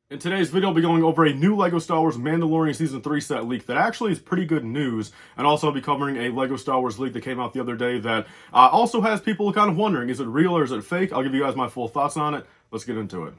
In today's video, I'll be going over a new LEGO Star Wars Mandalorian Season 3 set leak that actually is pretty good news, and also I'll be covering a LEGO Star Wars leak that came out the other day that also has people kind of wondering, is it real or is it fake? I'll give you guys my full thoughts on it. Let's get into it.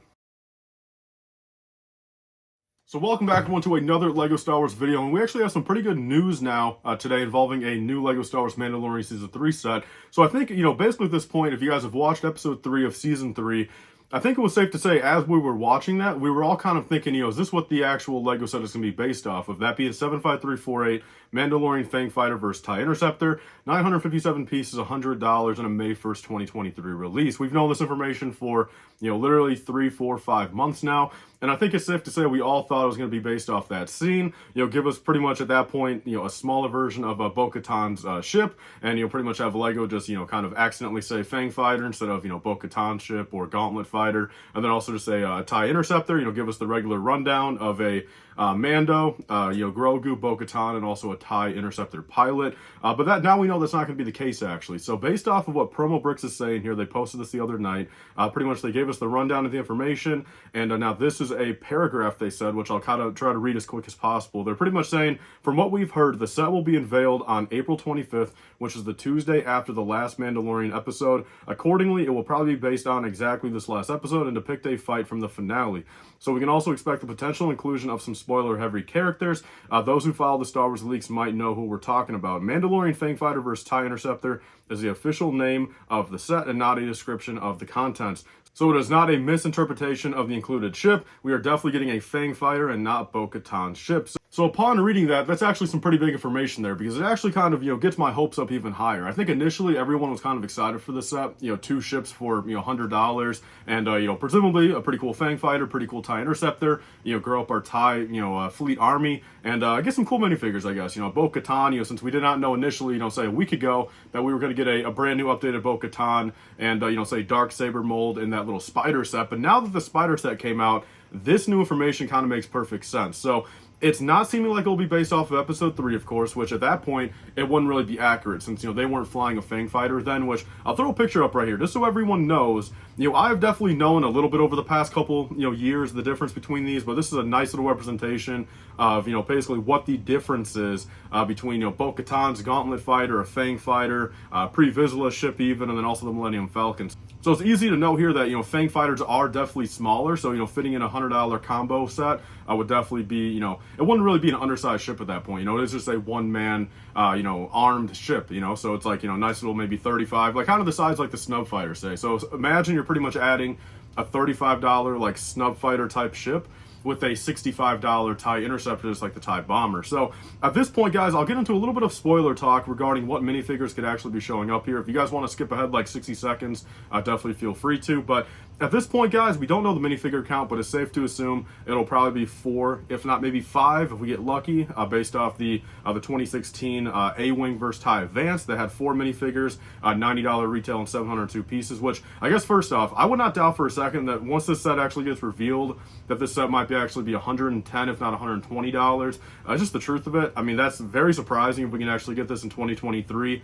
So welcome back everyone to another LEGO Star Wars video, and we actually have some pretty good news now today involving a new LEGO Star Wars Mandalorian Season 3 set. So I think, basically at this point, if you guys have watched Episode 3 of Season 3, I think it was safe to say, as we were watching that, we were all kind of thinking, is this what the actual LEGO set is going to be based off of? That being 75348, Mandalorian Fang Fighter versus TIE Interceptor, 957 pieces, $100, and a May 1st, 2023 release. We've known this information for, literally 3, 4, 5 months now. And I think it's safe to say we all thought it was going to be based off that scene. Give us pretty much at that point, a smaller version of Bo-Katan's ship, and you'll pretty much have LEGO just, kind of accidentally say Fang Fighter instead of, Bo-Katan's ship or Gauntlet Fighter, and then also just say TIE Interceptor. Give us the regular rundown of a Mando, Grogu, Bo-Katan, and also a TIE Interceptor pilot. But that now we know that's not going to be the case actually. So based off of what PromoBricks is saying here, they posted this the other night. Pretty much they gave us the rundown of the information, and now this is a paragraph they said, which I'll kind of try to read as quick as possible. They're pretty much saying, from what we've heard, the set will be unveiled on April 25th, which is the Tuesday after the last Mandalorian episode. Accordingly, it will probably be based on exactly this last episode and depict a fight from the finale. So we can also expect the potential inclusion of some spoiler-heavy characters. Those who follow the Star Wars leaks might know who we're talking about. Mandalorian Fang Fighter vs. TIE Interceptor is the official name of the set and not a description of the contents. So it is not a misinterpretation of the included ship. We are definitely getting a Fang Fighter and not Bo-Katan's ship. So upon reading that, that's actually some pretty big information there, because it actually kind of, gets my hopes up even higher. I think initially everyone was kind of excited for this set, 2 ships for, $100, and, presumably a pretty cool Fang Fighter, pretty cool TIE Interceptor, grow up our TIE, fleet army, and get some cool minifigures, I guess. Bo-Katan, since we did not know initially, say a week ago that we were going to get a brand new updated Bo-Katan and, say Darksaber mold in that little spider set. But now that the spider set came out, this new information kind of makes perfect sense. So it's not seeming like it'll be based off of Episode 3, of course, which at that point, it wouldn't really be accurate since, they weren't flying a Fang Fighter then, which I'll throw a picture up right here just so everyone knows. I've definitely known a little bit over the past couple, years the difference between these, but this is a nice little representation of, basically what the difference is between, Bo-Katan's Gauntlet Fighter, a Fang Fighter, Pre-Vizsla ship even, and then also the Millennium Falcons. So it's easy to know here that, Fang Fighters are definitely smaller, so, fitting in a $100 combo set would definitely be, it wouldn't really be an undersized ship at that point. It is just a one-man, armed ship, so it's like, nice little maybe 35, like kind of the size like the Snub Fighter, say. So imagine you're pretty much adding a $35 like Snub Fighter type ship with a $65 TIE Interceptor, just like the TIE Bomber. So at this point, guys, I'll get into a little bit of spoiler talk regarding what minifigures could actually be showing up here. If you guys want to skip ahead like 60 seconds, definitely feel free to. But at this point, guys, we don't know the minifigure count, but it's safe to assume it'll probably be 4, if not maybe 5, if we get lucky, based off the 2016 A-Wing vs. TIE Advance that had 4 minifigures, $90 retail and 702 pieces, which I guess first off, I would not doubt for a second that once this set actually gets revealed, that this set might actually be $110, if not $120. Just the truth of it. I mean, that's very surprising if we can actually get this in 2023.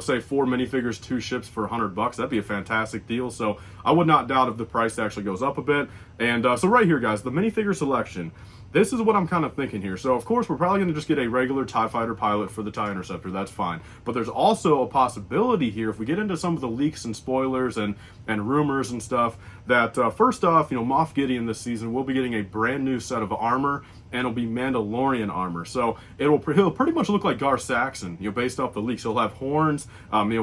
Say 4 minifigures, 2 ships for $100. That'd be a fantastic deal. So I would not doubt if the price actually goes up a bit. And so right here, guys, the minifigure selection. This is what I'm kind of thinking here. So, of course, we're probably going to just get a regular TIE Fighter pilot for the TIE Interceptor. That's fine. But there's also a possibility here, if we get into some of the leaks and spoilers and rumors and stuff, that first off, Moff Gideon this season will be getting a brand new set of armor, and it'll be Mandalorian armor. So he'll pretty much look like Gar Saxon, based off the leaks. He'll have horns.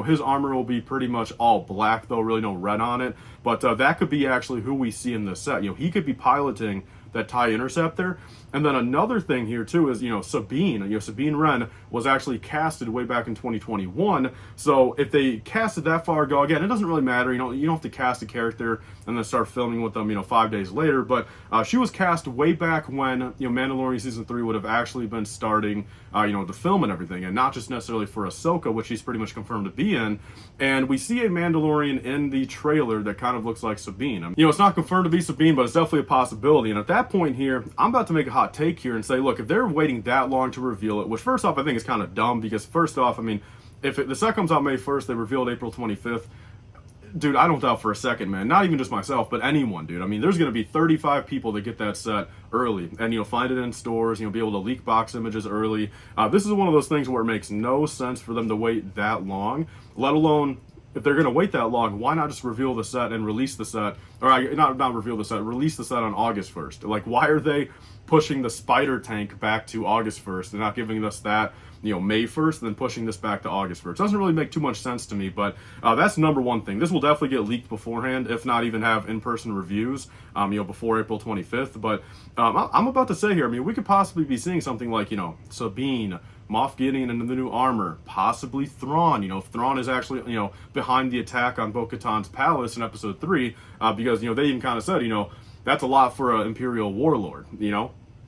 His armor will be pretty much all black, though, really no red on it. But that could be actually who we see in this set. He could be piloting that TIE Interceptor. And then another thing here too is, Sabine, Sabine Wren was actually casted way back in 2021. So if they casted that far ago, again, it doesn't really matter. You don't have to cast a character and then start filming with them, 5 days later. But she was cast way back when, Mandalorian Season 3 would have actually been starting, to film and everything, and not just necessarily for Ahsoka, which she's pretty much confirmed to be in. And we see a Mandalorian in the trailer that kind of looks like Sabine. It's not confirmed to be Sabine, but it's definitely a possibility. And at that point here, I'm about to make a hot take here and say, look, if they're waiting that long to reveal it, which first off I think is kind of dumb, because first off, I mean, if the set comes out May 1st, they revealed April 25th, dude, I don't doubt for a second, man, not even just myself, but anyone, dude. I mean, there's going to be 35 people that get that set early and, find it in stores, be able to leak box images early. This is one of those things where it makes no sense for them to wait that long, let alone if they're going to wait that long, why not just reveal the set and release the set, or not reveal the set, release the set on August 1st? Like, why are they pushing the spider tank back to August 1st? They're not giving us that, May 1st, and then pushing this back to August 1st. Doesn't really make too much sense to me, but that's number one thing. This will definitely get leaked beforehand, if not even have in-person reviews, before April 25th. But I'm about to say here, I mean, we could possibly be seeing something like, Sabine, Moff Gideon in the new armor, possibly Thrawn. Thrawn is actually, behind the attack on Bo-Katan's palace in episode 3, because, they even kind of said, that's a lot for an Imperial warlord,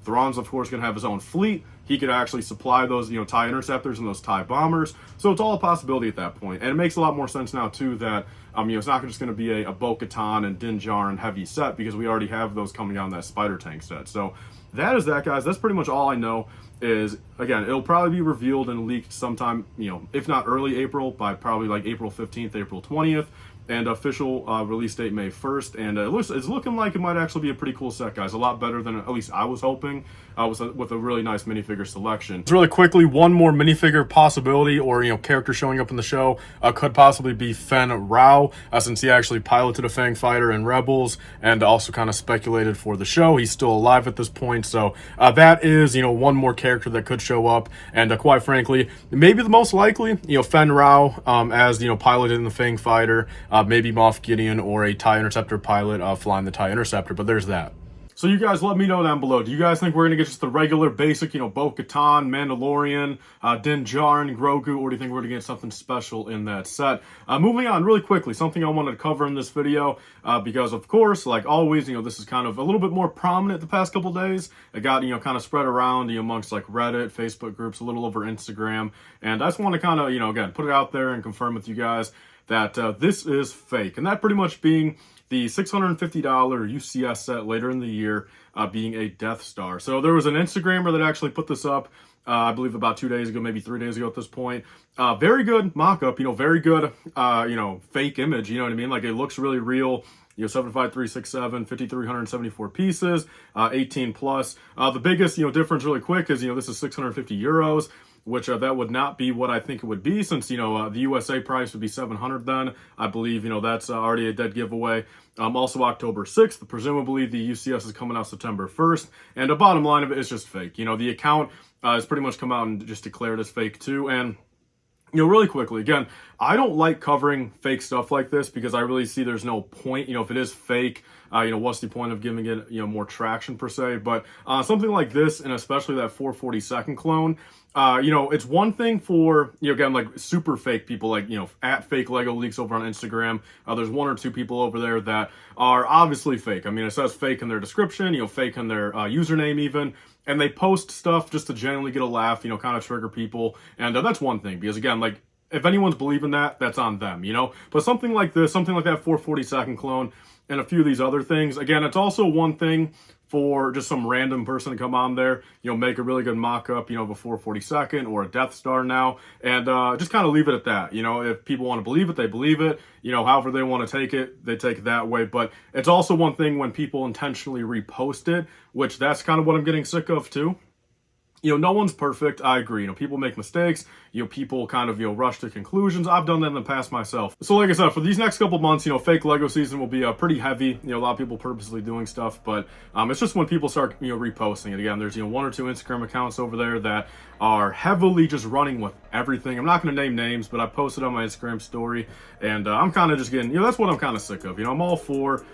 Thrawn's, of course, going to have his own fleet. He could actually supply those, TIE Interceptors and those TIE Bombers. So it's all a possibility at that point. And it makes a lot more sense now, too, that, it's not just going to be a Bo-Katan and Din Djarin heavy set, because we already have those coming out in that Spider Tank set. So that is that, guys. That's pretty much all I know. Is, again, it'll probably be revealed and leaked sometime, if not early April, by probably like April 15th, April 20th. And official release date May 1st, and it's looking like it might actually be a pretty cool set, guys. A lot better than at least I was hoping, with a really nice minifigure selection. Really quickly, one more minifigure possibility, or character showing up in the show, could possibly be Fen Rao, since he actually piloted a Fang Fighter in Rebels, and also kind of speculated for the show. He's still alive at this point, so that is one more character that could show up, and quite frankly, maybe the most likely, Fen Rao, as piloted in the Fang Fighter. Maybe Moff Gideon or a TIE Interceptor pilot flying the TIE Interceptor, but there's that. So you guys let me know down below. Do you guys think we're going to get just the regular basic, Bo-Katan, Mandalorian, Din Djarin, Grogu, or do you think we're going to get something special in that set? Moving on really quickly, something I wanted to cover in this video, because of course, like always, this is kind of a little bit more prominent the past couple days. It got, kind of spread around amongst like Reddit, Facebook groups, a little over Instagram. And I just want to kind of, again, put it out there and confirm with you guys that this is fake. And that pretty much being the $650 UCS set later in the year, being a Death Star. So there was an Instagrammer that actually put this up, I believe about 2 days ago, maybe 3 days ago at this point. Very good mock-up, very good, fake image, you know what I mean? Like, it looks really real. 75367, 5,374 pieces, 18 plus. The biggest, difference really quick is, this is 650 euros. Which that would not be what I think it would be, since the USA price would be 700 then. I believe that's already a dead giveaway. Also October 6th, presumably the UCS is coming out September 1st, and the bottom line of it is just fake. The account has pretty much come out and just declared as fake too. And really quickly, again, I don't like covering fake stuff like this, because I really see there's no point. If it is fake, what's the point of giving it, more traction per se? But something like this, and especially that 442nd clone, it's one thing for, again, like super fake people, like, at Fake Lego Leaks over on Instagram. There's 1 or 2 people over there that are obviously fake. I mean, it says fake in their description, fake in their username even. And they post stuff just to genuinely get a laugh, kind of trigger people. And that's one thing, because again, like, if anyone's believing that, that's on them, But something like this, something like that 442nd clone, and a few of these other things, again, it's also one thing for just some random person to come on there, make a really good mock-up, of a 442nd or a Death Star now, and just kind of leave it at that. If people want to believe it, they believe it. However they want to take it, they take it that way. But it's also one thing when people intentionally repost it, which that's kind of what I'm getting sick of too. No one's perfect. I agree. People make mistakes. People kind of, rush to conclusions. I've done that in the past myself. So like I said, for these next couple months, fake Lego season will be pretty heavy. A lot of people purposely doing stuff, but it's just when people start, reposting it. Again, there's, 1 or 2 Instagram accounts over there that are heavily just running with everything. I'm not going to name names, but I posted on my Instagram story, and I'm kind of just getting, that's what I'm kind of sick of. I'm all for,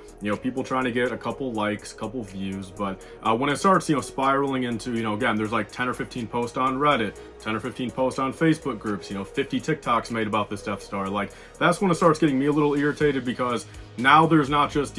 people trying to get a couple likes, couple views, but when it starts, spiraling into, again, there's like 10 or 15 posts on Reddit, 10 or 15 posts on Facebook groups, 50 TikToks made about this Death Star. Like, that's when it starts getting me a little irritated, because now there's not just,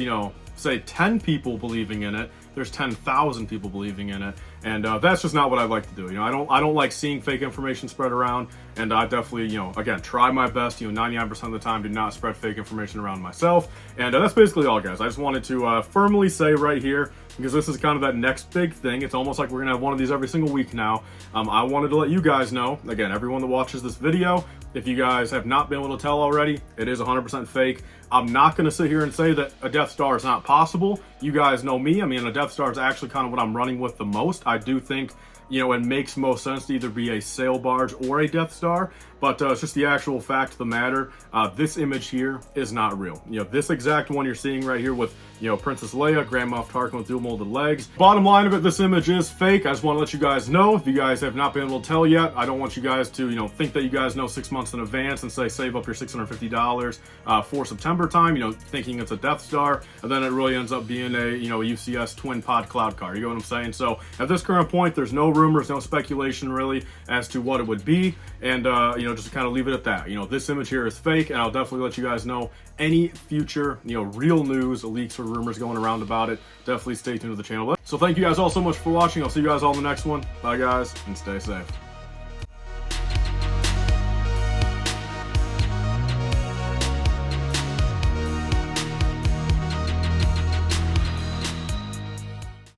say 10 people believing in it, there's 10,000 people believing in it, and that's just not what I like to do. I don't like seeing fake information spread around, and I definitely, again, try my best, 99% of the time, do not spread fake information around myself, and that's basically all, guys. I just wanted to firmly say right here, because this is kind of that next big thing. It's almost like we're gonna have one of these every single week now. I wanted to let you guys know, again, everyone that watches this video, if you guys have not been able to tell already, it is 100% fake. I'm not going to sit here and say that a Death Star is not possible. You guys know me. I mean, a Death Star is actually kind of what I'm running with the most. I do think, you know, it makes most sense to either be a sail barge or a Death Star, but it's just the actual fact of the matter. This image here is not real. You know, this exact one you're seeing right here with, you know, Princess Leia, Grand Moff Tarkin with dual molded legs. Bottom line of it, this image is fake. I just want to let you guys know. If you guys have not been able to tell yet, I don't want you guys to, you know, think that you guys know 6 months in advance and say save up your $650 for September time, you know, thinking it's a Death Star, and then it really ends up being a, you know, a UCS twin pod cloud car. You know what I'm saying? So at this current point, there's no rumors, no speculation really as to what it would be, and you know, just to kind of leave it at that. You know, this image here is fake, and I'll definitely let you guys know any future, you know, real news, leaks, or rumors going around about it. Definitely stay tuned to the channel. So thank you guys all so much for watching. I'll see you guys all in the next one. Bye guys, and stay safe.